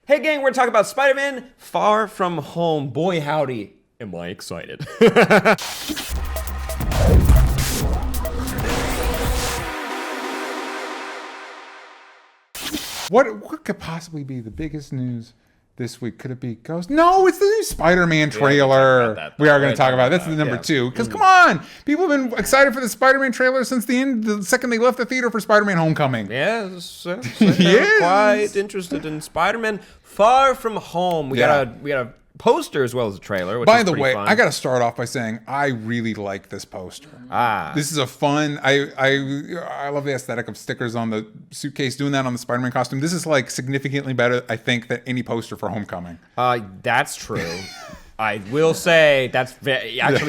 Hey gang, we're talking about Spider-Man Far From Home. Boy howdy, am I excited. What could possibly be the biggest news this week? Could it be Ghost? No, it's the new Spider-Man trailer. We are going to talk about it. That's the number 2. Because come on, people have been excited for the Spider-Man trailer since the second they left the theater for Spider-Man Homecoming. Yes, yes. Quite interested in Spider-Man Far From Home. We got a poster as well as a trailer. Which By is the pretty way, fun. I got to start off by saying I really like this poster. This is a fun. I love the aesthetic of stickers on the suitcase. Doing that on the Spider-Man costume. This is like significantly better, I think, than any poster for Homecoming. That's true. I will say that's that's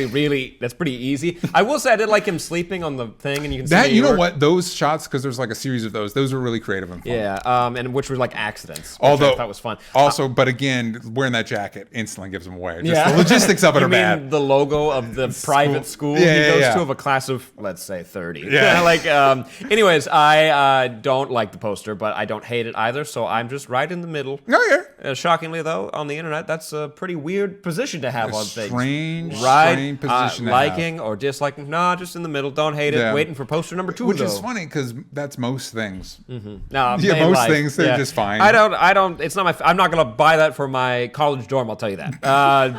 pretty easy. I will say I did like him sleeping on the thing, and you can see that. You know what? Those shots, because there's like a series of those. Those were really creative and fun. Yeah, and which were like accidents. Although I thought was fun. Also, but again, wearing that jacket instantly gives him away. Just the logistics of it are bad. The logo of the private school he goes to of a class of, let's say, 30. Yeah. Anyways, I don't like the poster, but I don't hate it either. So I'm just right in the middle. Oh yeah. Shockingly, though, on the internet, that's a pretty weird position to have on things. Strange position to liking have. or disliking. Nah, just in the middle. Don't hate it. Waiting for poster number 2, which is funny because that's most things. No, most things they're just fine. I don't. It's not my. I'm not gonna buy that for my college dorm. I'll tell you that. I'm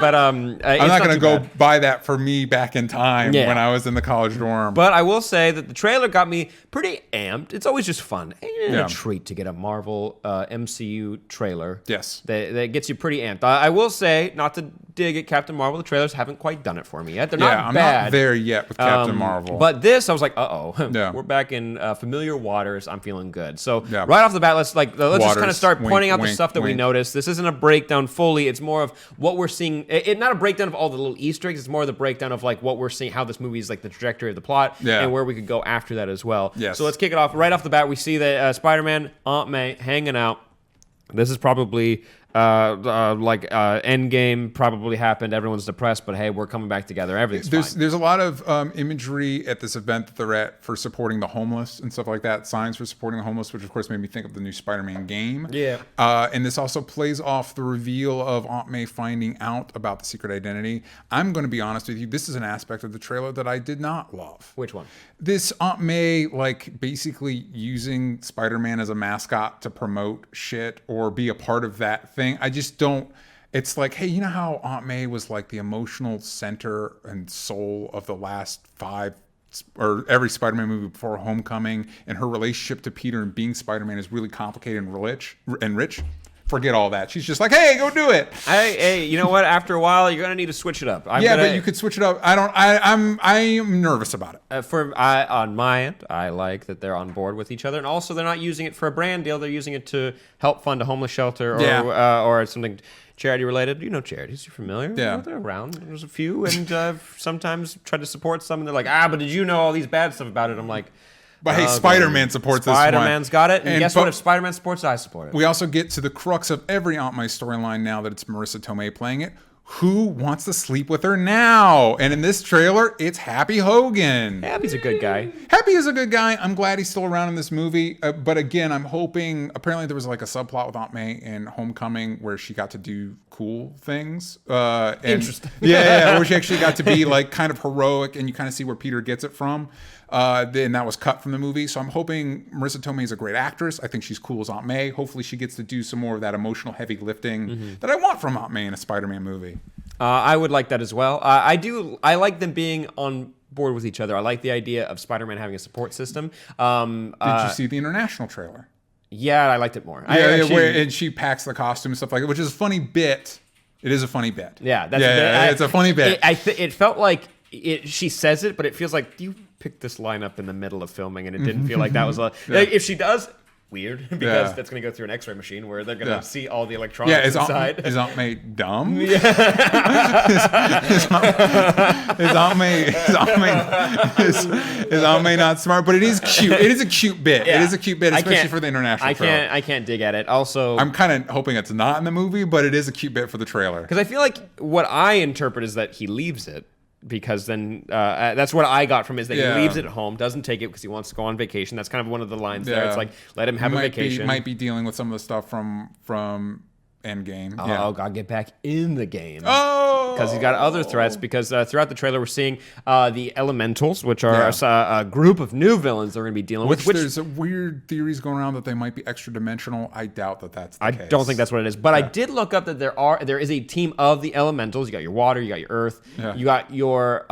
not gonna go buy that for me back in time when I was in the college dorm. But I will say that the trailer got me pretty amped. It's always just fun. A treat to get a Marvel MCU trailer. Yes, that gets you pretty amped. I will say, not to dig at Captain Marvel, the trailers haven't quite done it for me yet. They're not I'm bad. not there yet with Captain Marvel. But this, I was like, we're back in familiar waters. I'm feeling good. So right off the bat, let's just kind of start pointing out the stuff that we noticed. This isn't a breakdown fully. It's more of what we're seeing. It's not a breakdown of all the little Easter eggs. It's more of the breakdown of like what we're seeing, how this movie is like the trajectory of the plot, and where we could go after that as well. Yes. So let's kick it off. Right off the bat, we see that Spider-Man, Aunt May hanging out. This is probably End Game probably happened. Everyone's depressed, but hey, we're coming back together. Everything's fine. There's a lot of imagery at this event that they're at for supporting the homeless and stuff like that. Signs for supporting the homeless, which of course made me think of the new Spider-Man game. Yeah. And this also plays off the reveal of Aunt May finding out about the secret identity. I'm going to be honest with you. This is an aspect of the trailer that I did not love. Which one? This Aunt May, like, basically using Spider-Man as a mascot to promote shit or be a part of that thing. I just don't. It's like, hey, you know how Aunt May was like the emotional center and soul of the last 5 or every Spider-Man movie before Homecoming, and her relationship to Peter and being Spider-Man is really complicated and rich. Forget all that. She's just like, hey, go do it. Hey, you know what? After a while, you're gonna need to switch it up. But you could switch it up. I am nervous about it. On my end, I like that they're on board with each other, and also they're not using it for a brand deal. They're using it to help fund a homeless shelter or something charity related. You know charities. You're familiar. Yeah, they're around. There's a few, and I've sometimes tried to support some, and they're like, but did you know all these bad stuff about it? I'm like. But hey, Spider-Man supports this one. Spider-Man's got it. And guess what? If Spider-Man supports it, I support it. We also get to the crux of every Aunt May storyline now that it's Marissa Tomei playing it. Who wants to sleep with her now? And in this trailer, it's Happy Hogan. Happy's a good guy. Happy is a good guy. I'm glad he's still around in this movie. But again, I'm hoping... Apparently, there was like a subplot with Aunt May in Homecoming where she got to do cool things. Interesting. Where she actually got to be like kind of heroic, and you kind of see where Peter gets it from. Then that was cut from the movie. So I'm hoping Marissa Tomei is a great actress. I think she's cool as Aunt May. Hopefully she gets to do some more of that emotional heavy lifting that I want from Aunt May in a Spider-Man movie. I would like that as well. I like them being on board with each other. I like the idea of Spider-Man having a support system. Did you see the international trailer? Yeah, I liked it more. And she packs the costume and stuff like that, which is a funny bit. It is a funny bit. Yeah, it's a funny bit. It felt like she says it, but it feels like you picked this line up in the middle of filming, and it didn't feel like that was like, if she does. Weird, because that's going to go through an X-ray machine where they're going to see all the electronics inside. Is Aunt May dumb? Yeah. Is Aunt May not smart? But it is cute. It is a cute bit. Yeah. It is a cute bit, especially for the international trailer. I can't dig at it. Also, I'm kind of hoping it's not in the movie, but it is a cute bit for the trailer. Because I feel like what I interpret is that he leaves it. Because then that's what I got from it, is that he leaves it at home, doesn't take it because he wants to go on vacation. That's kind of one of the lines there. It's like, let him have a vacation. Might be dealing with some of the stuff from End Game. Oh, God, get back in the game. Oh! Because he's got other threats, because throughout the trailer we're seeing the Elementals, which are a group of new villains they're going to be dealing with. Which there's weird theories going around that they might be extra-dimensional. I doubt that that's the case. I don't think that's what it is. But I did look up that there is a team of the Elementals. You got your water, you got your earth, you got your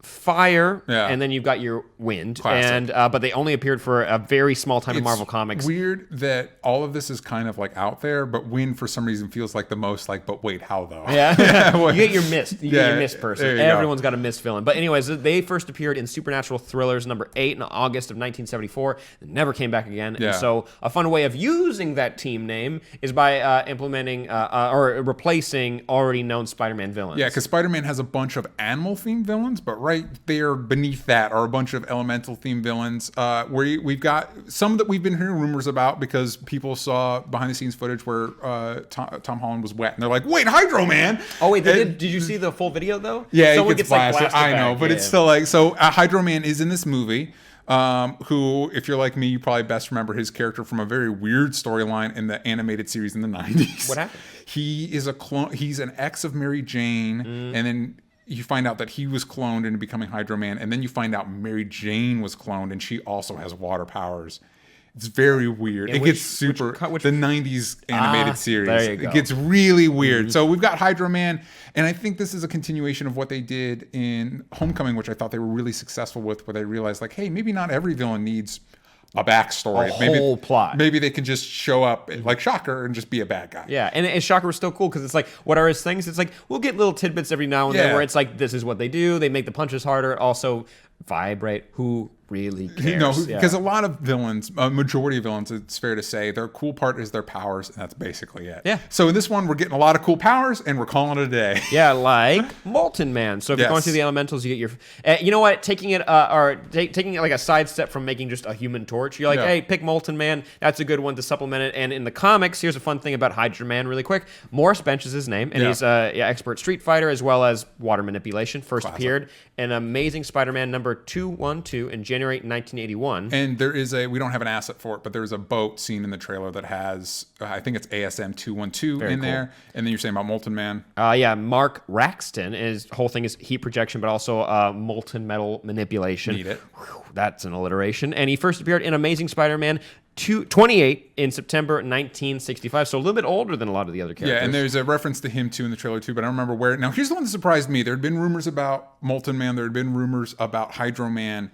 fire, and then you've got your wind. Classic. And but they only appeared for a very small time in Marvel Comics. Weird that all of this is kind of like out there, but wind for some reason feels like the most like, but wait, how though? Yeah. You get your mist. You get your mist person. Everyone's go. got a mist villain. But anyways, they first appeared in Supernatural Thrillers number 8 in August of 1974. They never came back again. And so a fun way of using that team name is by implementing or replacing already known Spider-Man villains. Yeah, because Spider-Man has a bunch of animal-themed villains, but right there beneath that are a bunch of elemental-themed villains. Where we've got some that we've been hearing rumors about because people saw behind-the-scenes footage where Tom Holland was wet, and they're like, "Wait, Hydro Man!" Oh wait, did you see the full video though? Yeah, someone gets blasted. I know, but it's still like so. Hydro Man is in this movie. Who, if you're like me, you probably best remember his character from a very weird storyline in the animated series in the 90s. What happened? He is a clone. He's an ex of Mary Jane, and then you find out that he was cloned into becoming Hydro Man, and then you find out Mary Jane was cloned, and she also has water powers. It's very weird. It gets super. The 90s animated series. There you go. It gets really weird. So we've got Hydro Man, and I think this is a continuation of what they did in Homecoming, which I thought they were really successful with, where they realized, like, hey, maybe not every villain needs a backstory. Whole plot. Maybe they can just show up like Shocker and just be a bad guy. Yeah, and Shocker was still cool because it's like, what are his things? It's like, we'll get little tidbits every now and then where it's like, this is what they do. They make the punches harder. Also, vibrate. Who really cares? No, because a lot of villains, a majority of villains, it's fair to say, their cool part is their powers, and that's basically it. Yeah. So in this one, we're getting a lot of cool powers, and we're calling it a day. Yeah, like Molten Man. So if you're going through the elementals, you get your... you know what? Taking it taking it like a sidestep from making just a Human Torch, you're like, hey, pick Molten Man. That's a good one to supplement it. And in the comics, here's a fun thing about Hydra Man really quick. Morris Bench is his name, and he's an expert street fighter as well as water manipulation. First appeared in Amazing Spider-Man number 212 in January 1981. And there is we don't have an asset for it, but there's a boat scene in the trailer that has, I think it's ASM 212 in there. And then you're saying about Molten Man. Yeah, Mark Raxton, his whole thing is heat projection, but also molten metal manipulation. Need it. Whew, that's an alliteration. And he first appeared in Amazing Spider-Man 28 in September 1965, so a little bit older than a lot of the other characters. Yeah, and there's a reference to him too in the trailer too, but I don't remember where. Now, here's the one that surprised me. There had been rumors about Molten Man. There had been rumors about Hydro Man.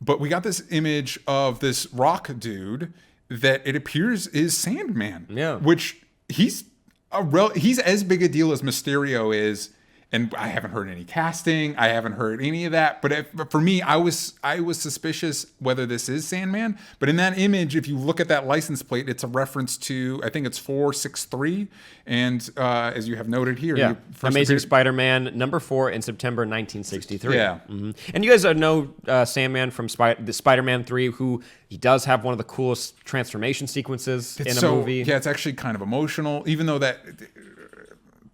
But we got this image of this rock dude that it appears is Sandman. Yeah. Which he's as big a deal as Mysterio is. And I haven't heard any casting. I haven't heard any of that. But for me, I was suspicious whether this is Sandman. But in that image, if you look at that license plate, it's a reference to, I think it's 463. And as you have noted here, Amazing Spider-Man number 4 in September 1963. Yeah. Mm-hmm. And you guys know Sandman from the Spider-Man 3, who he does have one of the coolest transformation sequences in a movie. Yeah, it's actually kind of emotional, even though that...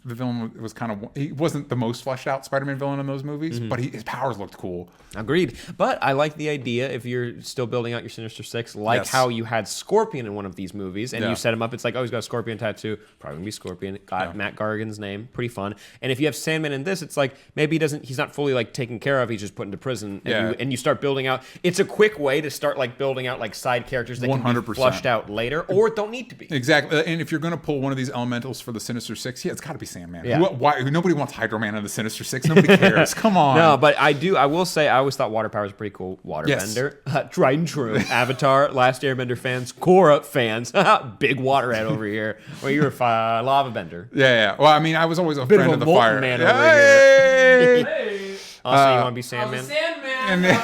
The villain was he wasn't the most fleshed out Spider-Man villain in those movies, but his powers looked cool. Agreed. But I like the idea, if you're still building out your Sinister Six, how you had Scorpion in one of these movies, and you set him up, it's like, oh, he's got a Scorpion tattoo, probably gonna be Scorpion, got Matt Gargan's name, pretty fun. And if you have Sandman in this, it's like, maybe he's not fully like taken care of, he's just put into prison, and you start building out, it's a quick way to start like building out like side characters that 100%. Can be flushed out later, or don't need to be. Exactly. And if you're gonna pull one of these elementals for the Sinister Six, it's gotta be Sandman. Yeah. Why nobody wants Hydro Man in the Sinister Six? Nobody cares. Come on. No, but I will say, I always thought water power was pretty cool. Waterbender, tried and true. Avatar, Last Airbender fans, Korra fans, big waterhead over here. Well, you're a lava bender. Yeah. Well, I mean, I was always a friend of the Molten fire. Man over here. Hey. Also, you want to be Sandman? Sandman.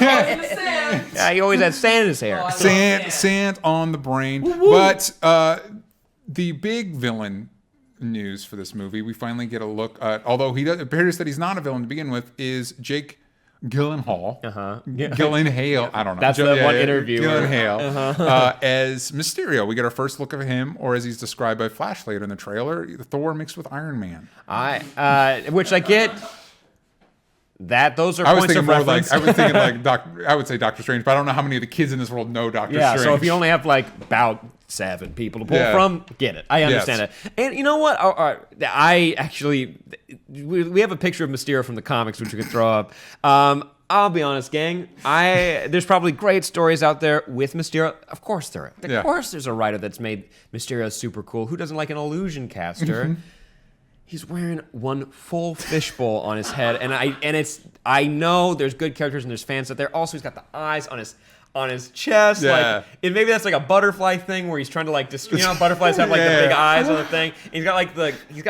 Yeah, he always had sand in his hair. Sand on the brain. Woo-woo. But the big villain news for this movie, we finally get a look at, although it appears that he's not a villain to begin with, is Jake Gyllenhaal. Gyllenhaal. I don't know. That's the one interview. Gyllenhaal as Mysterio. We get our first look of him, or as he's described by Flash later in the trailer, Thor mixed with Iron Man. Which I get. Those are points of reference. I was thinking I would say Doctor Strange, but I don't know how many of the kids in this world know Doctor Strange. So if you only have like about 7 people to pull from. Get it. I understand it. And you know what? I actually, we have a picture of Mysterio from the comics, which we could throw up. I'll be honest, gang. There's probably great stories out there with Mysterio. Of course there are. Of course there's a writer that's made Mysterio super cool. Who doesn't like an illusion caster? He's wearing one full fishbowl on his head, and I know there's good characters and there's fans out there. Also, he's got the eyes on his chest, like, and maybe that's like a butterfly thing where he's trying to like butterflies have like the big eyes on the thing. And he's got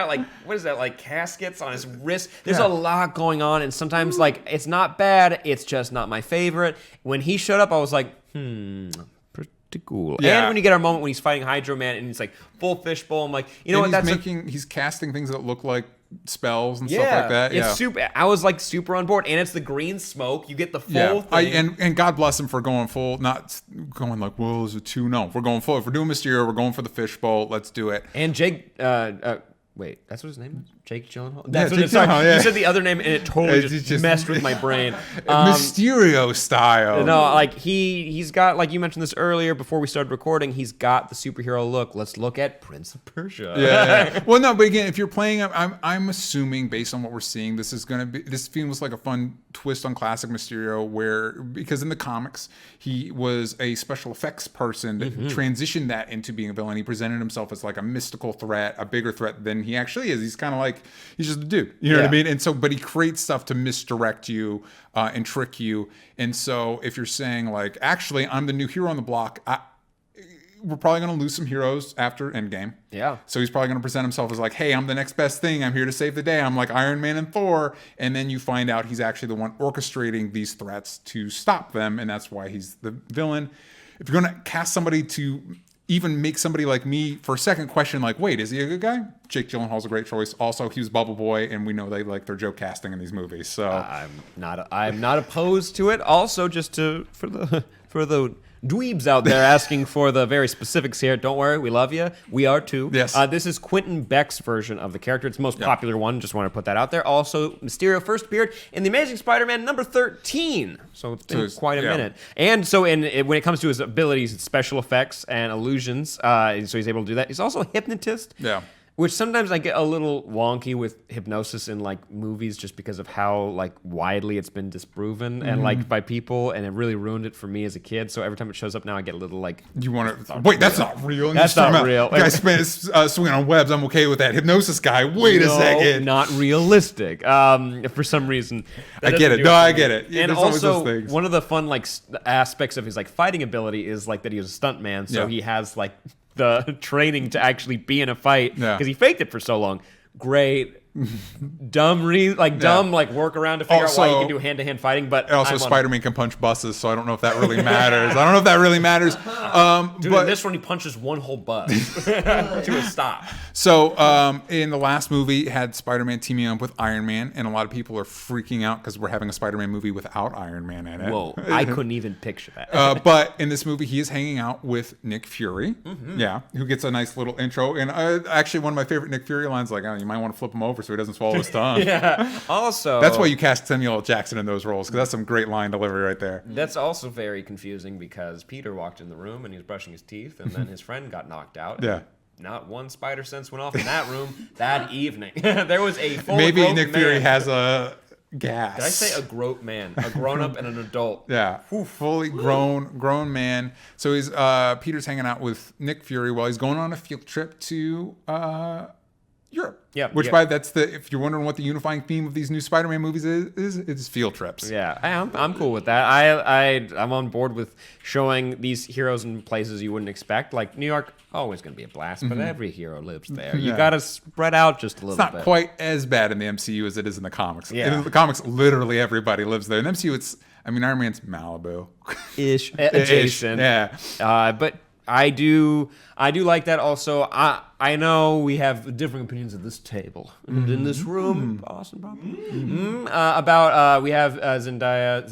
like what is that, like caskets on his wrist. There's a lot going on, and sometimes like it's not bad, it's just not my favorite. When he showed up, I was like, pretty cool. And when you get our moment when he's fighting Hydro Man and he's like full fishbowl, I'm like, you know what? He's casting things that look like spells and stuff like that. It's super. I was like super on board, and it's the green smoke. You get the full thing. And God bless him for going full, not going like, well, is it 2? No, if we're going full. If we're doing Mysterio, we're going for the fishbowl. Let's do it. And Jake, wait, that's what his name is? Jake Gyllenhaal? That's what it's sorry. You said the other name, and it totally just messed with my brain. Mysterio style. No, like he's got, like you mentioned this earlier before we started recording, he's got the superhero look. Let's look at Prince of Persia. Well, no, but again, if you're playing, I'm assuming based on what we're seeing, this feels like a fun twist on classic Mysterio, because in the comics he was a special effects person that transitioned that into being a villain. He presented himself as like a mystical threat, a bigger threat than he actually is. He's kind of like, he's just a dude, you know what I mean? And so, but he creates stuff to misdirect you and trick you. And so if you're saying like, actually, I'm the new hero on the block, we're probably going to lose some heroes after Endgame. Yeah. So he's probably going to present himself as like, hey, I'm the next best thing. I'm here to save the day. I'm like Iron Man and Thor. And then you find out he's actually the one orchestrating these threats to stop them. And that's why he's the villain. If you're going to cast somebody to even make somebody like me for a second question, like, wait, is he a good guy? Jake Gyllenhaal's a great choice. Also, he was Bubble Boy, and we know they like their joke casting in these movies. So I'm not opposed to it. Also, just for the dweebs out there asking for the very specifics here, don't worry, we love you. We are too. Yes. This is Quintin Beck's version of the character. It's the most popular one. Just want to put that out there. Also, Mysterio first appeared in The Amazing Spider-Man number 13. So it's been quite a minute. And so when it comes to his abilities, it's special effects and illusions. So he's able to do that. He's also a hypnotist. Yeah. Which sometimes I get a little wonky with hypnosis in like movies, just because of how like widely it's been disproven and like by people, and it really ruined it for me as a kid. So every time it shows up now, I get a little like, you want to wait? That's not real. That's not real. Guy swinging on webs. I'm okay with that. Hypnosis guy. Wait a second. Not realistic. For some reason. I get it. No, I get it. And also, one of the fun like aspects of his like fighting ability is like that he was a stuntman, so he has like the training to actually be in a fight because he faked it for so long. Great. Dumb work around to figure out why you can do hand-to-hand fighting, but also Spider-Man can punch buses, so I don't know if that really matters. Dude, in this one he punches one whole bus to a stop. So in the last movie, had Spider-Man teaming up with Iron Man, and a lot of people are freaking out because we're having a Spider-Man movie without Iron Man in it. Whoa, I couldn't even picture that. But in this movie, he is hanging out with Nick Fury, who gets a nice little intro. And actually, one of my favorite Nick Fury lines, like, oh, you might want to flip him over so he doesn't swallow his tongue. Also, that's why you cast Samuel L. Jackson in those roles, because that's some great line delivery right there. That's also very confusing because Peter walked in the room and he was brushing his teeth, and then his friend got knocked out. Yeah. Not one spider sense went off in that room that evening. There was a full maybe Nick Fury has a gas. Did I say a grown man? A grown up and an adult. Yeah. Fully grown man. So he's Peter's hanging out with Nick Fury while he's going on a field trip to Europe. Yeah. Which if you're wondering what the unifying theme of these new Spider-Man movies is it's field trips. Yeah. I'm cool with that. I'm on board with showing these heroes in places you wouldn't expect. Like New York, always going to be a blast, but every hero lives there. You got to spread out just a little bit. It's not quite as bad in the MCU as it is in the comics. Yeah. In the comics, literally everybody lives there. In the MCU, Iron Man's Malibu. Ish. Adjacent. Yeah. But I do like that also. I know we have differing opinions at this table and in this room, Austin, probably. We have Zendaya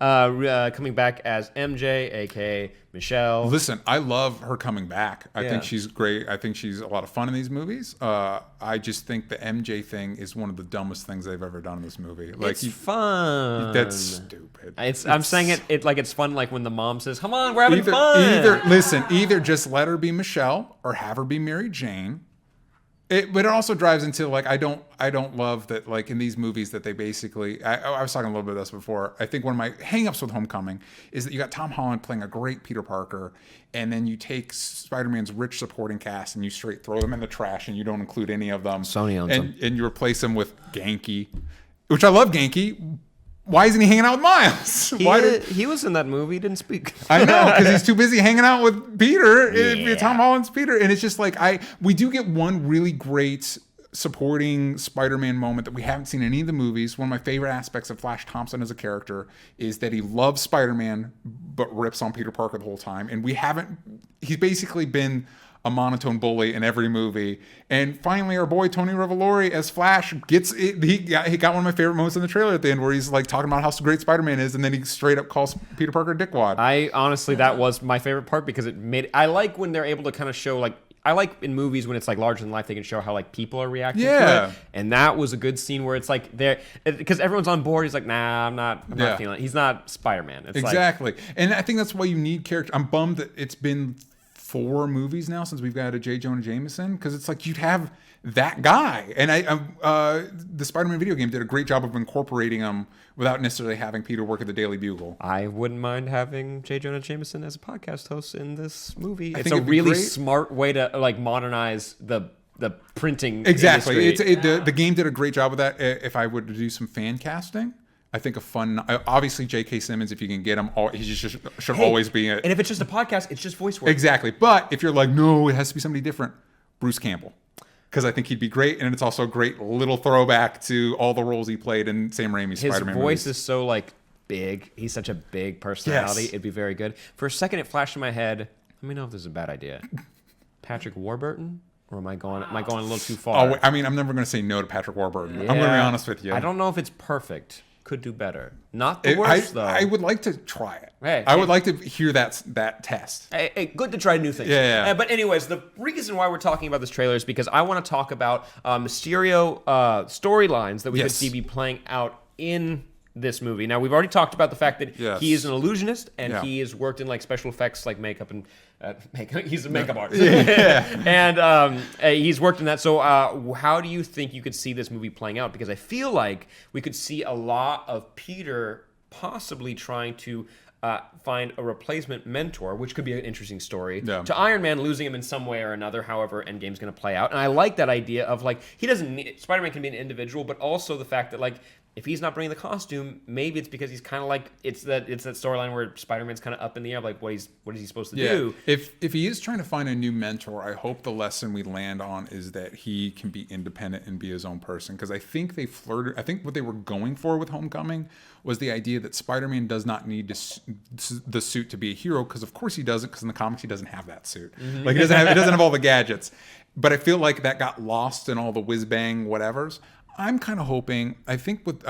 coming back as MJ, aka Michelle. Listen, I love her coming back. I think she's great. I think she's a lot of fun in these movies. I just think the MJ thing is one of the dumbest things they've ever done in this movie. Like, it's fun. That's stupid. I'm saying it like it's fun. Like when the mom says, "Come on, we're having fun." Either just let her be Michelle or have her be Mary Jane. But it also drives into like I don't love that like in these movies that they basically I was talking a little bit of this before. I think one of my hangups with Homecoming is that you got Tom Holland playing a great Peter Parker, and then you take Spider-Man's rich supporting cast and you straight throw them in the trash and you don't include any of them. Sony owns them. And you replace them with Genki, which I love Genki. Why isn't he hanging out with Miles? He was in that movie. He didn't speak. I know, because he's too busy hanging out with Peter. Tom Holland's Peter. And it's just like, we do get one really great supporting Spider-Man moment that we haven't seen in any of the movies. One of my favorite aspects of Flash Thompson as a character is that he loves Spider-Man, but rips on Peter Parker the whole time. And he's basically been a monotone bully in every movie. And finally, our boy Tony Revolori as Flash gets it. He got one of my favorite moments in the trailer at the end where he's like talking about how great Spider-Man is, and then he straight up calls Peter Parker a dickwad. I honestly, that was my favorite part because I like when they're able to kind of show like, I like in movies when it's like larger than life, they can show how like people are reacting to it. And that was a good scene where it's like because everyone's on board. He's like, nah, I'm not feeling it. He's not Spider-Man. It's exactly. And I think that's why you need character. I'm bummed that it's been 4 movies now since we've got a J. Jonah Jameson, because it's like you'd have that guy. And the Spider-Man video game did a great job of incorporating him without necessarily having Peter work at the Daily Bugle. I wouldn't mind having J. Jonah Jameson as a podcast host in this movie. It's a really smart way to like modernize the printing industry. Exactly. The game did a great job with that. If I were to do some fan casting, I think obviously J.K. Simmons, if you can get him, he should always be it. And if it's just a podcast, it's just voice work. Exactly. But if you're like, no, it has to be somebody different, Bruce Campbell. Because I think he'd be great, and it's also a great little throwback to all the roles he played in Sam Raimi's Spider-Man His voice movies. is so like big. He's such a big personality. Yes. It'd be very good. For a second, it flashed in my head. Let me know if this is a bad idea. Patrick Warburton? Or am I going a little too far? Oh, I mean, I'm never going to say no to Patrick Warburton. Yeah. I'm going to be honest with you. I don't know if it's perfect. Could do better. Not the worst, though. I would like to try it. I would like to hear that test. Good to try new things. Yeah. But anyways, the reason why we're talking about this trailer is because I want to talk about Mysterio storylines that we could see be playing out in this movie. Now, we've already talked about the fact that he is an illusionist and he has worked in like special effects like makeup and he's a makeup artist. And he's worked in that. So how do you think you could see this movie playing out? Because I feel like we could see a lot of Peter possibly trying to find a replacement mentor, which could be an interesting story, to Iron Man, losing him in some way or another, however Endgame's going to play out. And I like that idea of like, Spider-Man can be an individual, but also the fact that like, if he's not bringing the costume, maybe it's because he's kind of like it's that storyline where Spider-Man's kind of up in the air, like what is he supposed to do? If he is trying to find a new mentor, I hope the lesson we land on is that he can be independent and be his own person. Because I think they flirted. I think what they were going for with Homecoming was the idea that Spider-Man does not need the suit to be a hero, because of course he doesn't. Because in the comics he doesn't have that suit. Mm-hmm. Like he doesn't have all the gadgets. But I feel like that got lost in all the whiz bang whatevers. I'm kind of hoping, I think with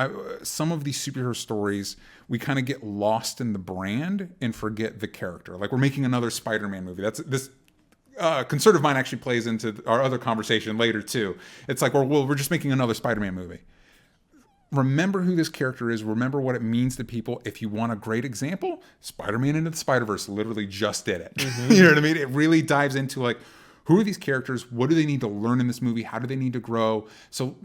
some of these superhero stories, we kind of get lost in the brand and forget the character. Like we're making another Spider-Man movie. This concern of mine actually plays into our other conversation later too. It's like, we're just making another Spider-Man movie. Remember who this character is. Remember what it means to people. If you want a great example, Spider-Man Into the Spider-Verse literally just did it. Mm-hmm. You know what I mean? It really dives into like, who are these characters? What do they need to learn in this movie? How do they need to grow? So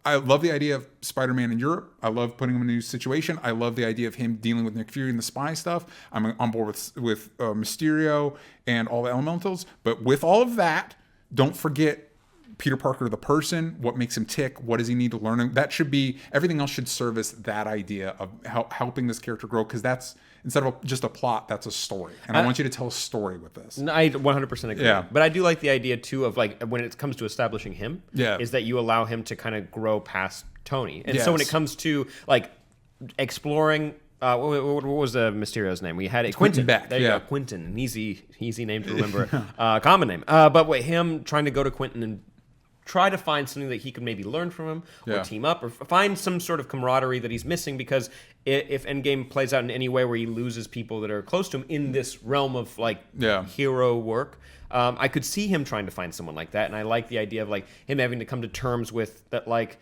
I love the idea of Spider-Man in Europe. I love putting him in a new situation. I love the idea of him dealing with Nick Fury and the spy stuff. I'm on board with Mysterio and all the elementals. But with all of that, don't forget Peter Parker, the person, what makes him tick, what does he need to learn? That should be, everything else should service that idea of helping this character grow, because that's, instead of just a plot, that's a story. And I want you to tell a story with this. I 100% agree. Yeah. But I do like the idea, too, of like when it comes to establishing him, is that you allow him to kind of grow past Tony. And so when it comes to like exploring, what was Mysterio's name? We had it, Quintin Beck. There you go, Quintin. An easy name to remember. Common name. But him trying to go to Quintin and try to find something that he could maybe learn from him or team up or find some sort of camaraderie that he's missing, because if Endgame plays out in any way where he loses people that are close to him in this realm of like hero work, I could see him trying to find someone like that. And I like the idea of like him having to come to terms with that, like,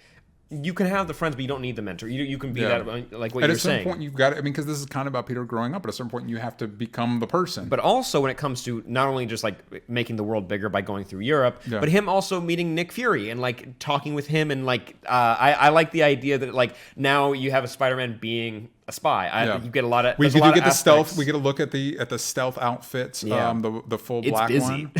you can have the friends, but you don't need the mentor. You can be that, like what you're saying. At a certain point, you've got to, because this is kind of about Peter growing up. At a certain point, you have to become the person. But also, when it comes to not only just like making the world bigger by going through Europe, but him also meeting Nick Fury and like talking with him, and like I like the idea that like now you have a Spider-Man being a spy. You get a lot of. We do get the stealth. We get a look at the stealth outfits. The full black one.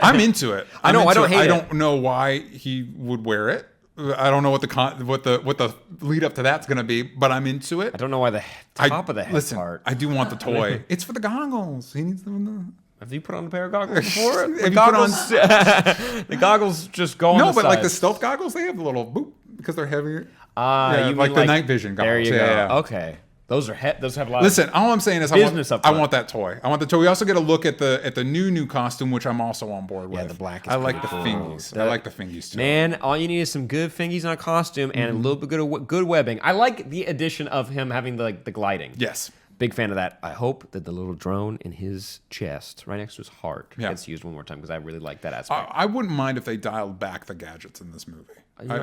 I'm into it. I don't know why he would wear it. I don't know what the lead up to that's going to be, but I'm into it. I don't know why the top of the head part. I do want the toy. It's for the goggles. He needs them. Have you put on a pair of goggles before? The goggles just go on the No, but side. like the stealth goggles, they have the little boop because they're heavier. You like the night vision goggles. There you go. Okay. Those have a lot. Listen, all I'm saying is I want that toy. I want the toy. We also get a look at the new costume, which I'm also on board with. Yeah, the black is I like the cool. fingies. I like the fingies too. Man, all you need is some good fingies on a costume and a little bit good webbing. I like the addition of him having the gliding. Yes. Big fan of that. I hope that the little drone in his chest, right next to his heart, gets used one more time, because I really like that aspect. I wouldn't mind if they dialed back the gadgets in this movie.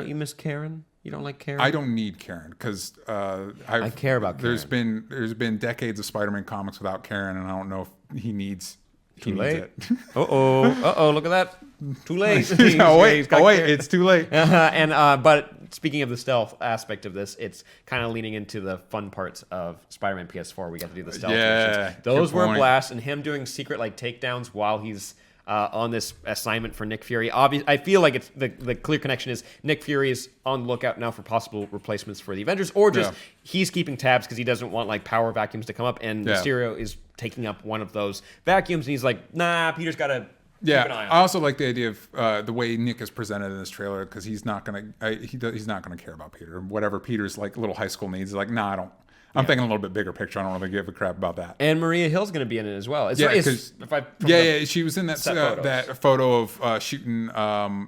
You miss Karen? You don't like Karen? I don't need Karen because I care about Karen. There's been decades of Spider-Man comics without Karen, and I don't know if he needs. Too late. Look at that. Too late. It's too late. But speaking of the stealth aspect of this, it's kind of leaning into the fun parts of Spider-Man PS4. We got to do the stealth missions. Those were a blast, and him doing secret like takedowns while he's on this assignment for Nick Fury. I feel like it's the clear connection is Nick Fury is on the lookout now for possible replacements for the Avengers, or just he's keeping tabs because he doesn't want like power vacuums to come up, and Mysterio is taking up one of those vacuums, and he's like, nah, Peter's got to keep an eye on I also like the idea of the way Nick is presented in this trailer, because he's not gonna care about Peter. Whatever Peter's like little high school needs, like, nah, I don't. I'm thinking a little bit bigger picture. I don't really give a crap about that. And Maria Hill's going to be in it as well. She was in that photo of shooting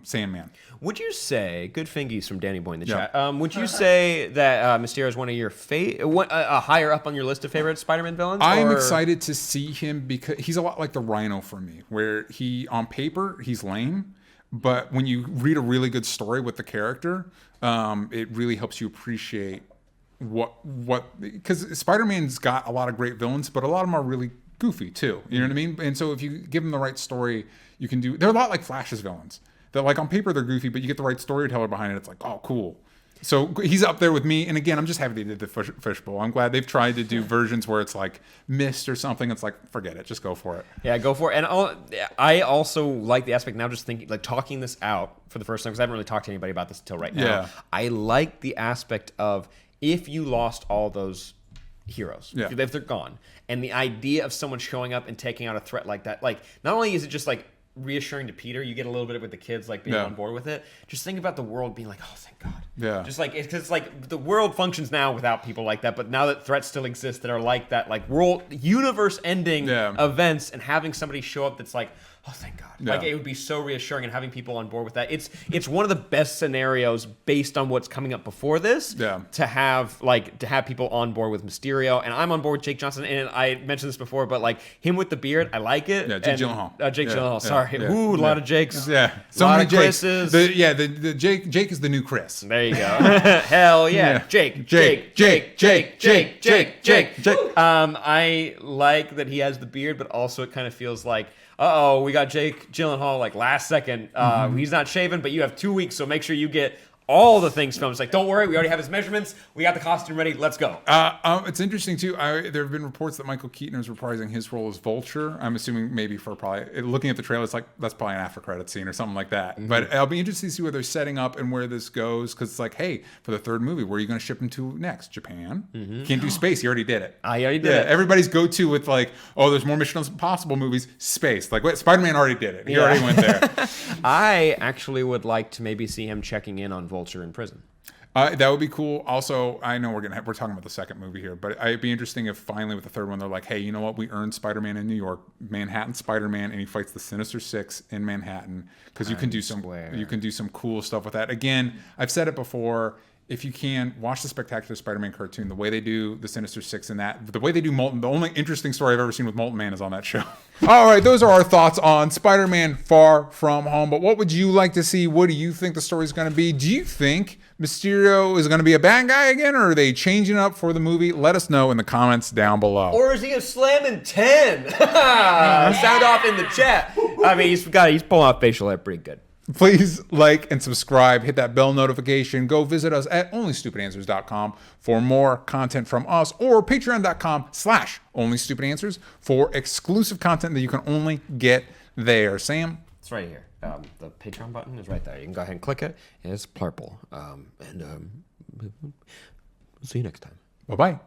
Sandman. Would you say, good fingies from Danny Boy in the chat, would you say that Mysterio is one of your higher up on your list of favorite Spider-Man villains? I'm excited to see him because he's a lot like the Rhino for me, where on paper, he's lame, but when you read a really good story with the character, it really helps you appreciate because Spider-Man's got a lot of great villains, but a lot of them are really goofy too. You know what I mean? And so if you give them the right story, you can do. They're a lot like Flash's villains. They're like on paper they're goofy, but you get the right storyteller behind it. It's like, oh, cool. So he's up there with me. And again, I'm just happy they did the fishbowl. I'm glad they've tried to do versions where it's like Mist or something. It's like, forget it, just go for it. Yeah, go for it. And I also like the aspect now, just thinking, like talking this out for the first time, because I haven't really talked to anybody about this until right now. Yeah. I like the aspect of, if you lost all those heroes, if they're gone, and the idea of someone showing up and taking out a threat like that, like not only is it just like reassuring to Peter, you get a little bit of it with the kids like being on board with it. Just think about the world being like, oh, thank God. Yeah. Just like it's like the world functions now without people like that, but now that threats still exist that are like that, like world universe ending events, and having somebody show up that's like, oh, thank God. Like it would be so reassuring, and having people on board with that. It's one of the best scenarios based on what's coming up before this to have people on board with Mysterio, and I'm on board with Jake Johnson, and I mentioned this before, but like him with the beard, I like it. Yeah, Jake Gyllenhaal. Jake Gyllenhaal, sorry. A lot of Jakes. Yeah. So many Chris's. The Jake is the new Chris. There you go. Hell yeah. Jake. I like that he has the beard, but also it kind of feels like, we got Jake Gyllenhaal like last second. He's not shaven, but you have 2 weeks, so make sure you get all the things filmed. It's like, don't worry, we already have his measurements. We got the costume ready. Let's go. It's interesting too. There have been reports that Michael Keaton is reprising his role as Vulture. I'm assuming maybe for probably looking at the trailer, it's like that's probably an after credit scene or something like that. Mm-hmm. But I'll be interested to see where they're setting up and where this goes, because it's like, hey, for the third movie, where are you going to ship him to next? Japan? Mm-hmm. Can't do space. He already did it. He already did it. Everybody's go-to with like, oh, there's more Mission Impossible movies. Space. Like, wait, Spider-Man already did it. He already went there. I actually would like to maybe see him checking in on Vulture in prison. That would be cool. Also, I know we're talking about the second movie here, but it'd be interesting if finally with the third one they're like, hey, you know what? We earned Spider-Man in New York, Manhattan Spider-Man, and he fights the Sinister Six in Manhattan because you can do some cool stuff with that. Again, I've said it before. If you can, watch the Spectacular Spider-Man cartoon. The way they do the Sinister Six in that, the way they do Molten, the only interesting story I've ever seen with Molten Man is on that show. All right, those are our thoughts on Spider-Man Far From Home. But what would you like to see? What do you think the story's going to be? Do you think Mysterio is going to be a bad guy again, or are they changing up for the movie? Let us know in the comments down below. Or is he a slamming 10? Sound off in the chat. I mean, he's pulling off facial hair pretty good. Please like and subscribe. Hit that bell notification. Go visit us at onlystupidanswers.com for more content from us, or patreon.com/onlystupidanswers for exclusive content that you can only get there. Sam? It's right here. The Patreon button is right there. You can go ahead and click it. It's purple. We'll see you next time. Bye-bye.